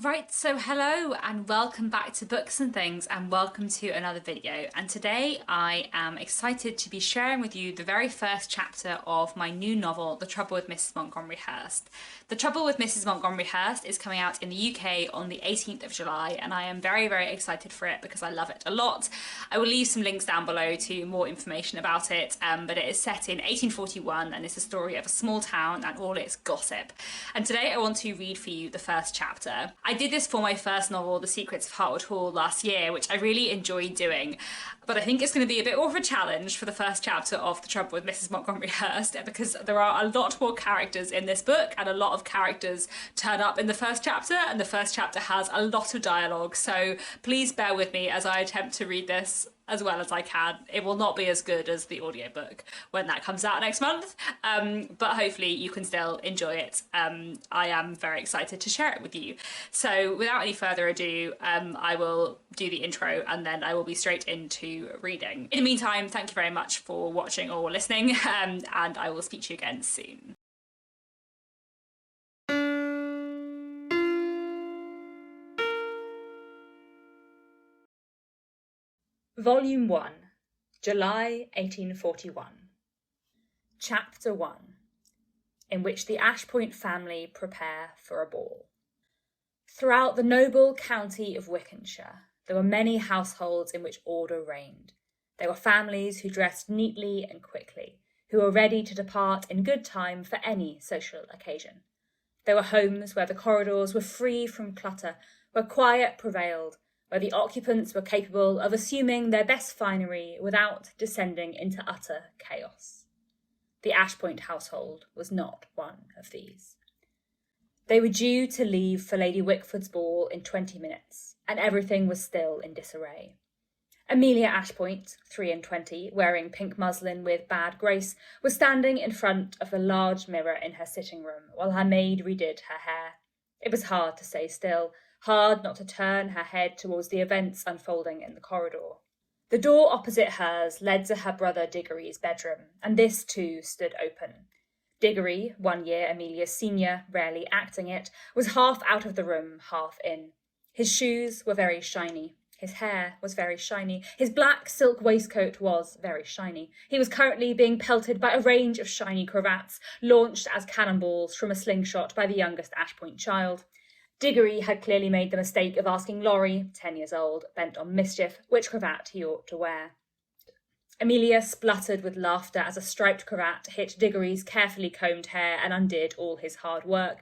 Right, so hello and welcome back to Books and Things and welcome to another video. And today I am excited to be sharing with you the very first chapter of my new novel, The Trouble with Mrs. Montgomery Hurst. The Trouble with Mrs. Montgomery Hurst is coming out in the UK on the 18th of July and I am very, very excited for it because I love it a lot. I will leave some links down below to more information about it, but it is set in 1841 and it's a story of a small town and all its gossip. And today I want to read for you the first chapter. I did this for my first novel, The Secrets of Hartwood Hall, last year, which I really enjoyed doing. But I think it's going to be a bit more of a challenge for the first chapter of The Trouble with Mrs. Montgomery Hurst because there are a lot more characters in this book and a lot of characters turn up in the first chapter, and the first chapter has a lot of dialogue. So please bear with me as I attempt to read this as well as I can. It will not be as good as the audiobook when that comes out next month, but hopefully you can still enjoy it. I am very excited to share it with you. So without any further ado, I will do the intro and then I will be straight into reading. In the meantime, thank you very much for watching or listening, and I will speak to you again soon. Volume 1, July 1841. Chapter 1, in which the Ashpoint family prepare for a ball. Throughout the noble county of Wickford, there were many households in which order reigned. There were families who dressed neatly and quickly, who were ready to depart in good time for any social occasion. There were homes where the corridors were free from clutter, where quiet prevailed, where the occupants were capable of assuming their best finery without descending into utter chaos. The Ashpoint household was not one of these. They were due to leave for Lady Wickford's ball in 20 minutes, and everything was still in disarray. Amelia Ashpoint, 23, wearing pink muslin with bad grace, was standing in front of the large mirror in her sitting room while her maid redid her hair. It was hard to stay still, hard not to turn her head towards the events unfolding in the corridor. The door opposite hers led to her brother Diggory's bedroom, and this too stood open. Diggory, 1 year Amelia's senior, rarely acting it, was half out of the room, half in. His shoes were very shiny. His hair was very shiny. His black silk waistcoat was very shiny. He was currently being pelted by a range of shiny cravats, launched as cannonballs from a slingshot by the youngest Ashpoint child. Diggory had clearly made the mistake of asking Laurie, 10 years old, bent on mischief, which cravat he ought to wear. Amelia spluttered with laughter as a striped cravat hit Diggory's carefully combed hair and undid all his hard work.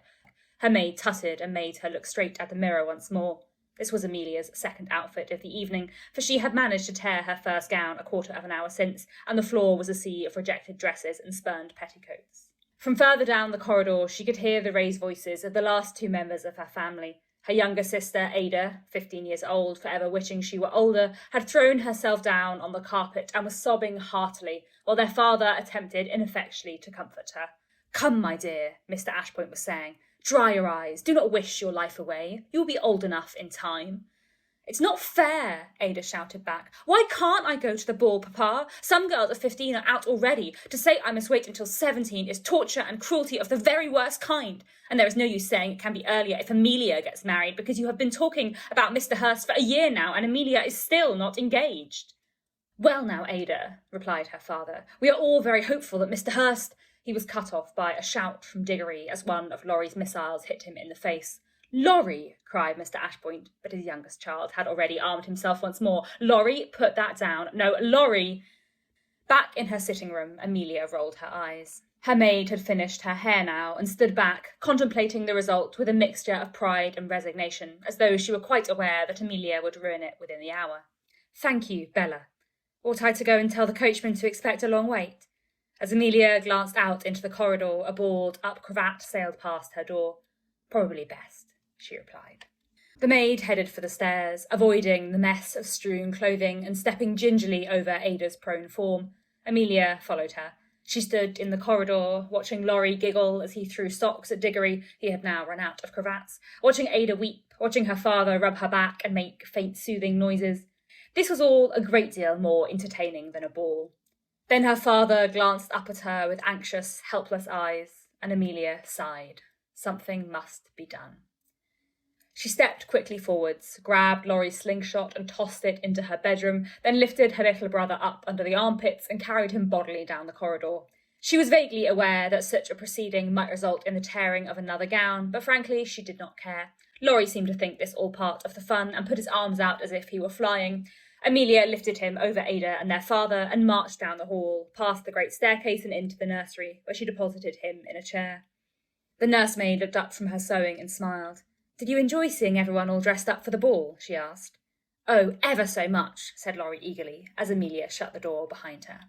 Her maid tutted and made her look straight at the mirror once more. This was Amelia's second outfit of the evening, for she had managed to tear her first gown a quarter of an hour since, and the floor was a sea of rejected dresses and spurned petticoats. From further down the corridor, she could hear the raised voices of the last two members of her family. Her younger sister, Ada, 15 years old, forever wishing she were older, had thrown herself down on the carpet and was sobbing heartily, while their father attempted ineffectually to comfort her. "Come, my dear," Mr. Ashpoint was saying. "Dry your eyes. Do not wish your life away. You will be old enough in time." "It's not fair," Ada shouted back. "Why can't I go to the ball, Papa? Some girls at 15 are out already. To say I must wait until 17 is torture and cruelty of the very worst kind. And there is no use saying it can be earlier if Amelia gets married, because you have been talking about Mr. Hurst for a year now, and Amelia is still not engaged." "Well now, Ada," replied her father, "we are all very hopeful that Mr. Hurst—" He was cut off by a shout from Diggory as one of Laurie's missiles hit him in the face. "Laurie!" cried Mr. Ashpoint, but his youngest child had already armed himself once more. "Laurie, put that down. No, Laurie!" Back in her sitting room, Amelia rolled her eyes. Her maid had finished her hair now and stood back, contemplating the result with a mixture of pride and resignation, as though she were quite aware that Amelia would ruin it within the hour. "Thank you, Bella. Ought I to go and tell the coachman to expect a long wait?" As Amelia glanced out into the corridor, a balled-up cravat sailed past her door. "Probably best," she replied. The maid headed for the stairs, avoiding the mess of strewn clothing and stepping gingerly over Ada's prone form. Amelia followed her. She stood in the corridor, watching Laurie giggle as he threw socks at Diggory. He had now run out of cravats. Watching Ada weep, watching her father rub her back and make faint soothing noises. This was all a great deal more entertaining than a ball. Then her father glanced up at her with anxious, helpless eyes, and Amelia sighed. Something must be done. She stepped quickly forwards, grabbed Laurie's slingshot and tossed it into her bedroom, then lifted her little brother up under the armpits and carried him bodily down the corridor. She was vaguely aware that such a proceeding might result in the tearing of another gown, but frankly she did not care. Laurie seemed to think this all part of the fun and put his arms out as if he were flying. Amelia lifted him over Ada and their father and marched down the hall, past the great staircase and into the nursery, where she deposited him in a chair. The nursemaid looked up from her sewing and smiled. "Did you enjoy seeing everyone all dressed up for the ball?" she asked. "Oh, ever so much," said Laurie eagerly, as Amelia shut the door behind her.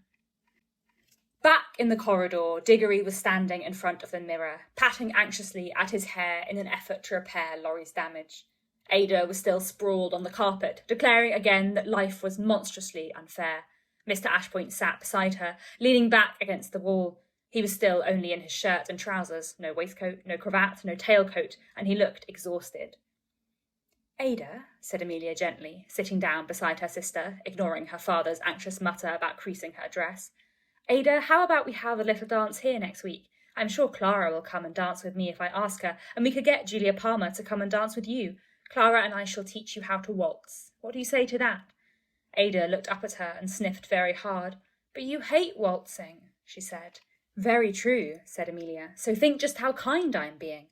Back in the corridor, Diggory was standing in front of the mirror, patting anxiously at his hair in an effort to repair Laurie's damage. Ada was still sprawled on the carpet, declaring again that life was monstrously unfair. Mr. Ashpoint sat beside her, leaning back against the wall. He was still only in his shirt and trousers, no waistcoat, no cravat, no tailcoat, and he looked exhausted. "Ada," said Amelia gently, sitting down beside her sister, ignoring her father's anxious mutter about creasing her dress. "Ada, how about we have a little dance here next week? I'm sure Clara will come and dance with me if I ask her, and we could get Julia Palmer to come and dance with you. Clara and I shall teach you how to waltz. What do you say to that?" Ada looked up at her and sniffed very hard. "But you hate waltzing," she said. "Very true," said Amelia, "so think just how kind I am being."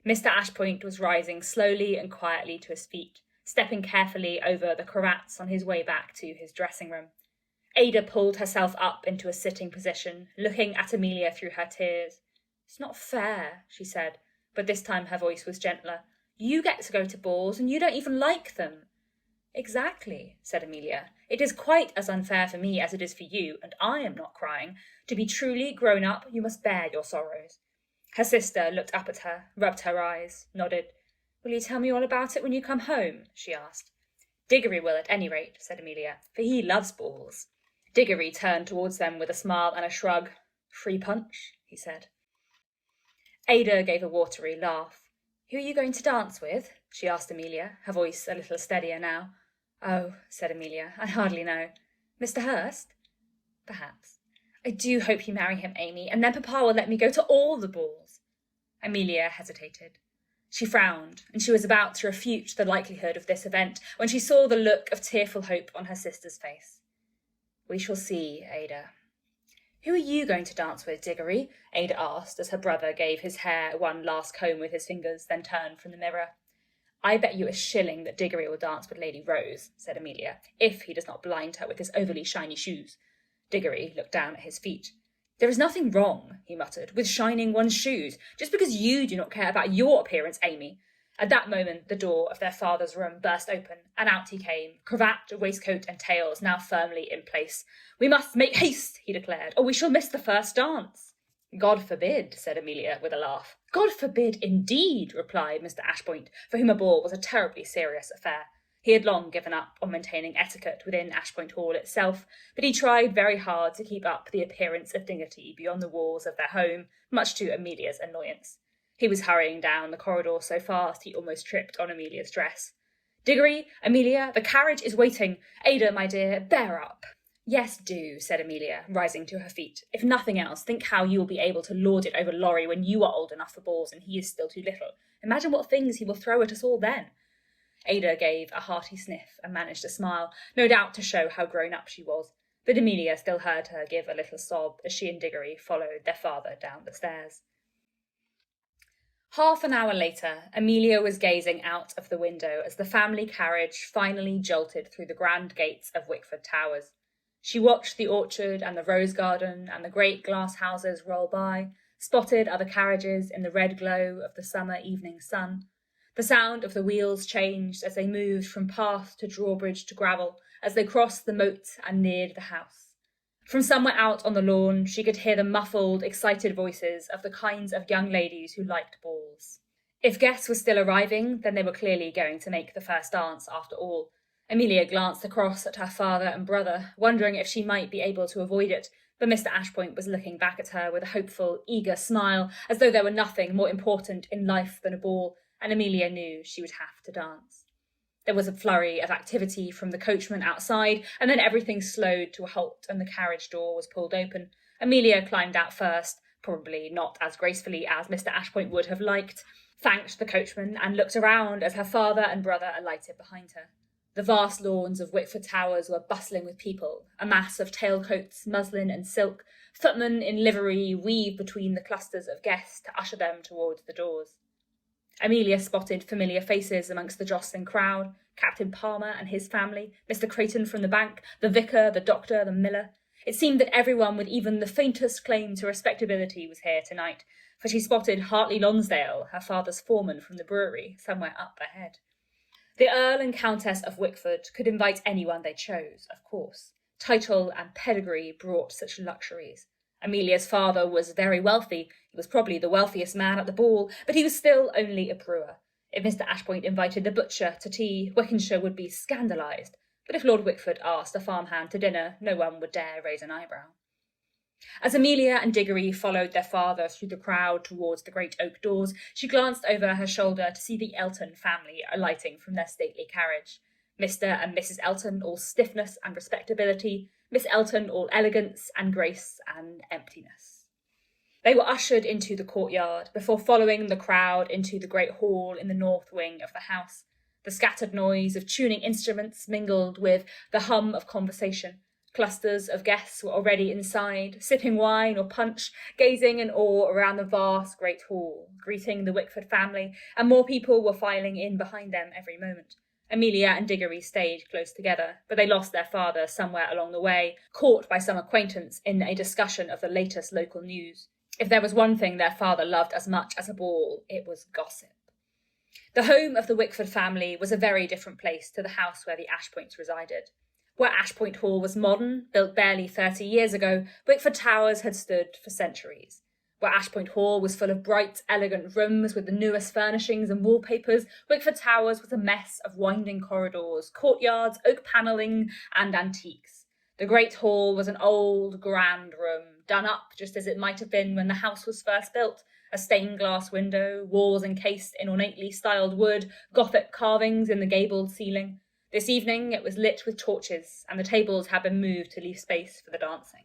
Mr. Ashpoint was rising slowly and quietly to his feet, stepping carefully over the cravats on his way back to his dressing room. Ada pulled herself up into a sitting position, looking at Amelia through her tears. "It's not fair," she said, but this time her voice was gentler. "You get to go to balls, and you don't even like them." "Exactly," said Amelia. "It is quite as unfair for me as it is for you, and I am not crying. To be truly grown up, you must bear your sorrows." Her sister looked up at her, rubbed her eyes, nodded. "Will you tell me all about it when you come home?" she asked. "Diggory will, at any rate," said Amelia, "for he loves balls." Diggory turned towards them with a smile and a shrug. "Free punch," he said. Ada gave a watery laugh. "Who are you going to dance with?" she asked Amelia, her voice a little steadier now. "Oh," said Amelia, "I hardly know. Mr. Hurst?" "Perhaps. I do hope you marry him, Amy, and then Papa will let me go to all the balls." Amelia hesitated. She frowned, and she was about to refute the likelihood of this event when she saw the look of tearful hope on her sister's face. "We shall see, Ada." "Who are you going to dance with, Diggory?" Ada asked, as her brother gave his hair one last comb with his fingers, then turned from the mirror. "I bet you a shilling that Diggory will dance with Lady Rose," said Amelia, "if he does not blind her with his overly shiny shoes." Diggory looked down at his feet. "There is nothing wrong," he muttered, "with shining one's shoes, just because you do not care about your appearance, Amy." At that moment the door of their father's room burst open, and out he came, cravat, waistcoat, and tails now firmly in place. "We must make haste," he declared, "or we shall miss the first dance." "God forbid," said Amelia with a laugh. "God forbid, indeed," replied Mr. Ashpoint, for whom a ball was a terribly serious affair. He had long given up on maintaining etiquette within Ashpoint Hall itself, but he tried very hard to keep up the appearance of dignity beyond the walls of their home, much to Amelia's annoyance. He was hurrying down the corridor so fast he almost tripped on Amelia's dress. "Diggory, Amelia, the carriage is waiting. Ada, my dear, bear up." "Yes, do," said Amelia, rising to her feet. "If nothing else, think how you will be able to lord it over Laurie when you are old enough for balls and he is still too little. Imagine what things he will throw at us all then." Ada gave a hearty sniff and managed a smile, no doubt to show how grown up she was, but Amelia still heard her give a little sob as she and Diggory followed their father down the stairs. Half an hour later, Amelia was gazing out of the window as the family carriage finally jolted through the grand gates of Wickford Towers. She watched the orchard and the rose garden and the great glass houses roll by, spotted other carriages in the red glow of the summer evening sun. The sound of the wheels changed as they moved from path to drawbridge to gravel, as they crossed the moat and neared the house. From somewhere out on the lawn, she could hear the muffled, excited voices of the kinds of young ladies who liked balls. If guests were still arriving, then they were clearly going to make the first dance after all. Amelia glanced across at her father and brother, wondering if she might be able to avoid it, but Mr. Ashpoint was looking back at her with a hopeful, eager smile, as though there were nothing more important in life than a ball, and Amelia knew she would have to dance. There was a flurry of activity from the coachman outside, and then everything slowed to a halt and the carriage door was pulled open. Amelia climbed out first, probably not as gracefully as Mr. Ashpoint would have liked. thanked the coachman, and looked around as her father and brother alighted behind her. The vast lawns of Wickford Towers were bustling with people, a mass of tailcoats, muslin and silk, footmen in livery weaved between the clusters of guests to usher them towards the doors. Amelia spotted familiar faces amongst the jostling crowd, Captain Palmer and his family, Mr. Creighton from the bank, the vicar, the doctor, the miller. It seemed that everyone with even the faintest claim to respectability was here tonight, for she spotted Hartley Lonsdale, her father's foreman from the brewery, somewhere up ahead. The Earl and Countess of Wickford could invite anyone they chose, of course. Title and pedigree brought such luxuries. Amelia's father was very wealthy. He was probably the wealthiest man at the ball, but he was still only a brewer. If Mr. Ashpoint invited the butcher to tea, Wykehamshire would be scandalised. But if Lord Wickford asked a farmhand to dinner, no one would dare raise an eyebrow. As Amelia and Diggory followed their father through the crowd towards the great oak doors, she glanced over her shoulder to see the Elton family alighting from their stately carriage. Mr. and Mrs. Elton all stiffness and respectability, Miss Elton all elegance and grace and emptiness. They were ushered into the courtyard before following the crowd into the great hall in the north wing of the house. The scattered noise of tuning instruments mingled with the hum of conversation. Clusters of guests were already inside, sipping wine or punch, gazing in awe around the vast great hall, greeting the Wickford family, and more people were filing in behind them every moment. Amelia and Diggory stayed close together, but they lost their father somewhere along the way, caught by some acquaintance in a discussion of the latest local news. If there was one thing their father loved as much as a ball, it was gossip. The home of the Wickford family was a very different place to the house where the Ashpoints resided. Where Ashpoint Hall was modern, built barely 30 years ago, Wickford Towers had stood for centuries. Where Ashpoint Hall was full of bright, elegant rooms with the newest furnishings and wallpapers, Wickford Towers was a mess of winding corridors, courtyards, oak panelling, and antiques. The great hall was an old, grand room, done up just as it might have been when the house was first built. A stained glass window, walls encased in ornately styled wood, Gothic carvings in the gabled ceiling. This evening it was lit with torches, and the tables had been moved to leave space for the dancing.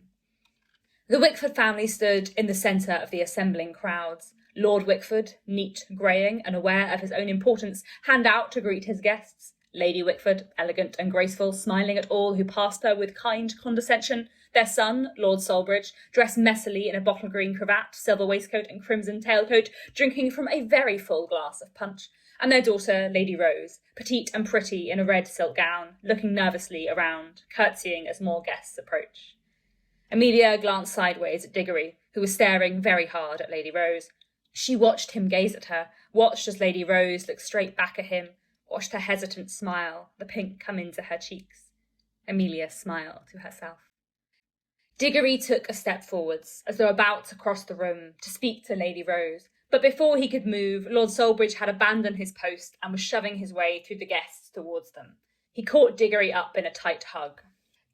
The Wickford family stood in the centre of the assembling crowds. Lord Wickford, neat, greying, and aware of his own importance, hand out to greet his guests. Lady Wickford, elegant and graceful, smiling at all who passed her with kind condescension. Their son, Lord Solbridge, dressed messily in a bottle-green cravat, silver waistcoat and crimson tailcoat, drinking from a very full glass of punch. And their daughter, Lady Rose, petite and pretty in a red silk gown, looking nervously around, curtsying as more guests approached. Amelia glanced sideways at Diggory, who was staring very hard at Lady Rose. She watched him gaze at her, watched as Lady Rose looked straight back at him, watched her hesitant smile, the pink come into her cheeks. Amelia smiled to herself. Diggory took a step forwards, as though about to cross the room, to speak to Lady Rose, but before he could move, Lord Solbridge had abandoned his post and was shoving his way through the guests towards them. He caught Diggory up in a tight hug.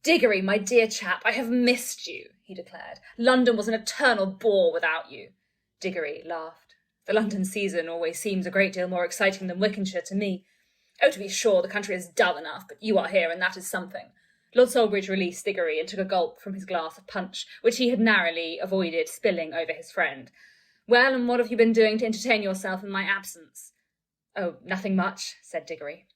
"Diggory, my dear chap, I have missed you," he declared. "London was an eternal bore without you." Diggory laughed. "The London season always seems a great deal more exciting than Wykehamshire to me. Oh, to be sure, the country is dull enough, but you are here, and that is something." Lord Solbridge released Diggory and took a gulp from his glass of punch, which he had narrowly avoided spilling over his friend. "Well, and what have you been doing to entertain yourself in my absence?" "Oh, nothing much," said Diggory.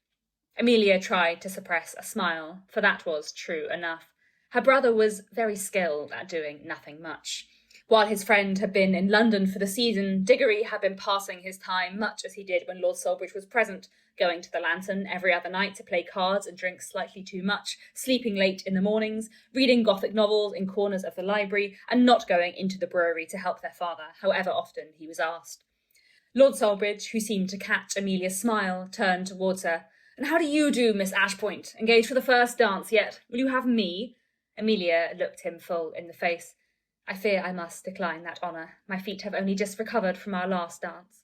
Amelia tried to suppress a smile, for that was true enough. Her brother was very skilled at doing nothing much. While his friend had been in London for the season, Diggory had been passing his time much as he did when Lord Solbridge was present, going to the Lantern every other night to play cards and drink slightly too much, sleeping late in the mornings, reading Gothic novels in corners of the library, and not going into the brewery to help their father, however often he was asked. Lord Solbridge, who seemed to catch Amelia's smile, turned towards her. "And how do you do, Miss Ashpoint? Engaged for the first dance yet? Will you have me?" Amelia looked him full in the face. "I fear I must decline that honour. My feet have only just recovered from our last dance."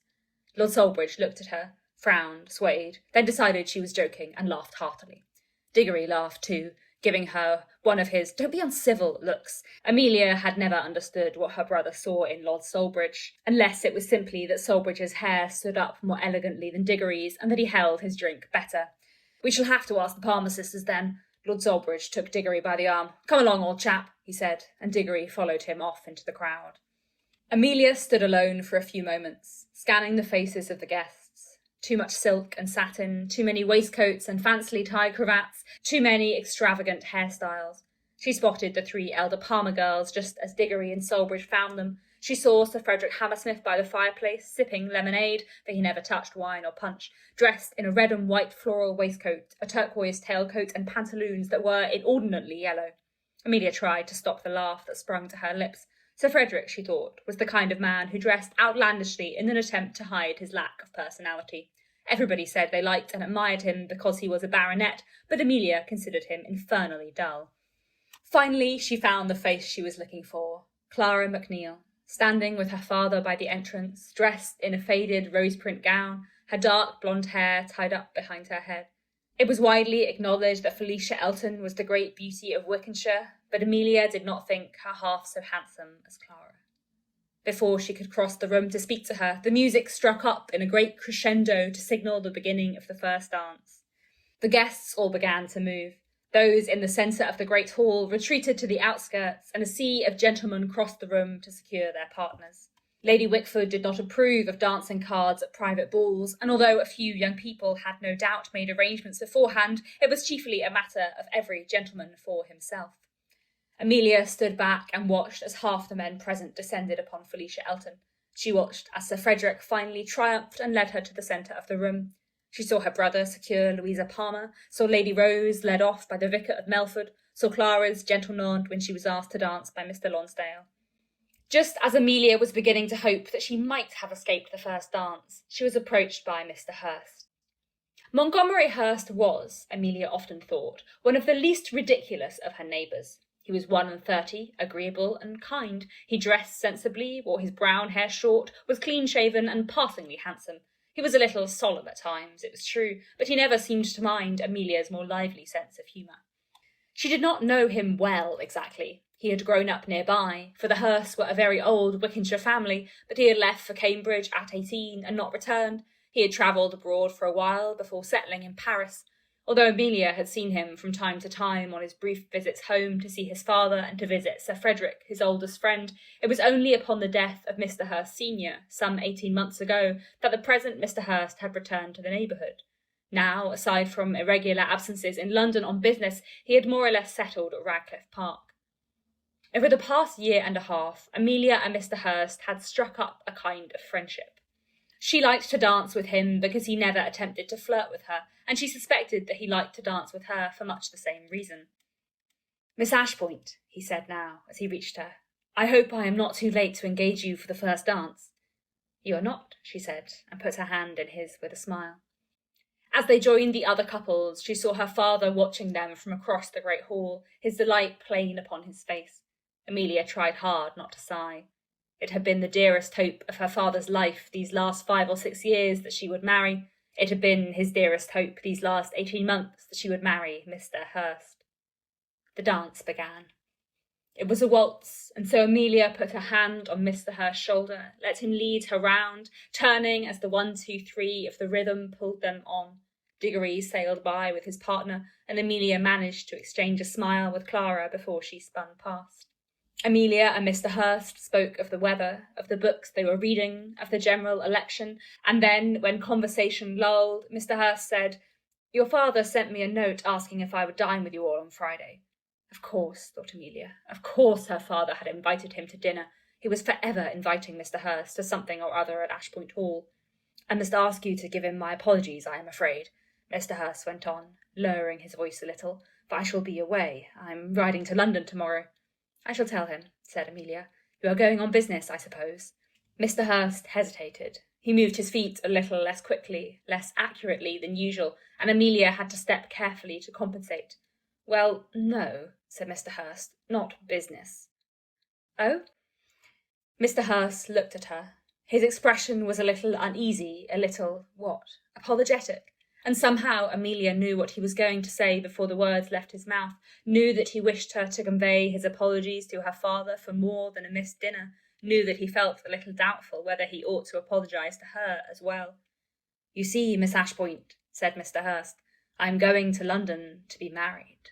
Lord Solbridge looked at her, frowned, swayed, then decided she was joking and laughed heartily. Diggory laughed too, giving her one of his "don't be uncivil" looks. Amelia had never understood what her brother saw in Lord Solbridge, unless it was simply that Solbridge's hair stood up more elegantly than Diggory's, and that he held his drink better. "We shall have to ask the Palmer sisters, then." Lord Solbridge took Diggory by the arm. "Come along, old chap," he said, and Diggory followed him off into the crowd. Amelia stood alone for a few moments, scanning the faces of the guests. Too much silk and satin, too many waistcoats and fancily tied cravats, too many extravagant hairstyles. She spotted the 3 elder Palmer girls just as Diggory and Solbridge found them. She saw Sir Frederick Hammersmith by the fireplace, sipping lemonade, for he never touched wine or punch, dressed in a red and white floral waistcoat, a turquoise tailcoat, and pantaloons that were inordinately yellow. Amelia tried to stop the laugh that sprung to her lips. Sir Frederick, she thought, was the kind of man who dressed outlandishly in an attempt to hide his lack of personality. Everybody said they liked and admired him because he was a baronet, but Amelia considered him infernally dull. Finally, she found the face she was looking for, Clara MacNeil, standing with her father by the entrance, dressed in a faded rose-print gown, her dark blonde hair tied up behind her head. It was widely acknowledged that Felicia Elton was the great beauty of Wickenshire, but Amelia did not think her half so handsome as Clara. Before she could cross the room to speak to her, the music struck up in a great crescendo to signal the beginning of the first dance. The guests all began to move. Those in the centre of the great hall retreated to the outskirts, and a sea of gentlemen crossed the room to secure their partners. Lady Wickford did not approve of dancing cards at private balls, and although a few young people had no doubt made arrangements beforehand, it was chiefly a matter of every gentleman for himself. Amelia stood back and watched as half the men present descended upon Felicia Elton. She watched as Sir Frederick finally triumphed and led her to the centre of the room. She saw her brother secure Louisa Palmer, saw Lady Rose led off by the Vicar of Melford, saw Clara's gentle nod when she was asked to dance by Mr. Lonsdale. Just as Amelia was beginning to hope that she might have escaped the first dance, she was approached by Mr. Hurst. Montgomery Hurst was, Amelia often thought, one of the least ridiculous of her neighbours. He was 31, agreeable and kind. He dressed sensibly, wore his brown hair short, was clean-shaven and passingly handsome. He was a little solemn at times, it was true, but he never seemed to mind Amelia's more lively sense of humour. She did not know him well, exactly. He had grown up nearby, for the Hursts were a very old Wickenshire family, but he had left for Cambridge at 18 and not returned. He had travelled abroad for a while before settling in Paris. Although Amelia had seen him from time to time on his brief visits home to see his father and to visit Sir Frederick, his oldest friend, it was only upon the death of Mr. Hurst senior, some 18 months ago, that the present Mr. Hurst had returned to the neighbourhood. Now, aside from irregular absences in London on business, he had more or less settled at Radcliffe Park. Over the past year and a half, Amelia and Mr. Hurst had struck up a kind of friendship. She liked to dance with him because he never attempted to flirt with her, and she suspected that he liked to dance with her for much the same reason. "Miss Ashpoint," he said now, as he reached her, "I hope I am not too late to engage you for the first dance." "You are not," she said, and put her hand in his with a smile. As they joined the other couples, she saw her father watching them from across the great hall, his delight plain upon his face. Amelia tried hard not to sigh. It had been the dearest hope of her father's life these last 5 or 6 years that she would marry. It had been his dearest hope these last 18 months that she would marry Mr. Hurst. The dance began. It was a waltz, and so Amelia put her hand on Mr. Hurst's shoulder, let him lead her round, turning as the 1, 2, 3 of the rhythm pulled them on. Diggory sailed by with his partner, and Amelia managed to exchange a smile with Clara before she spun past. Amelia and Mr. Hurst spoke of the weather, of the books they were reading, of the general election, and then, when conversation lulled, Mr. Hurst said, "Your father sent me a note asking if I would dine with you all on Friday." Of course, thought Amelia, of course her father had invited him to dinner. He was forever inviting Mr. Hurst to something or other at Ashpoint Hall. "I must ask you to give him my apologies, I am afraid," Mr. Hurst went on, lowering his voice a little, "for I shall be away. I'm riding to London tomorrow." "I shall tell him," said Amelia. "You are going on business, I suppose?" Mr. Hurst hesitated. He moved his feet a little less quickly, less accurately than usual, and Amelia had to step carefully to compensate. "Well, no," said Mr. Hurst, "not business." "Oh?" Mr. Hurst looked at her. His expression was a little uneasy, a little, apologetic. And somehow Amelia knew what he was going to say before the words left his mouth, knew that he wished her to convey his apologies to her father for more than a missed dinner, knew that he felt a little doubtful whether he ought to apologise to her as well. "You see, Miss Ashpoint," said Mr. Hurst, "I am going to London to be married."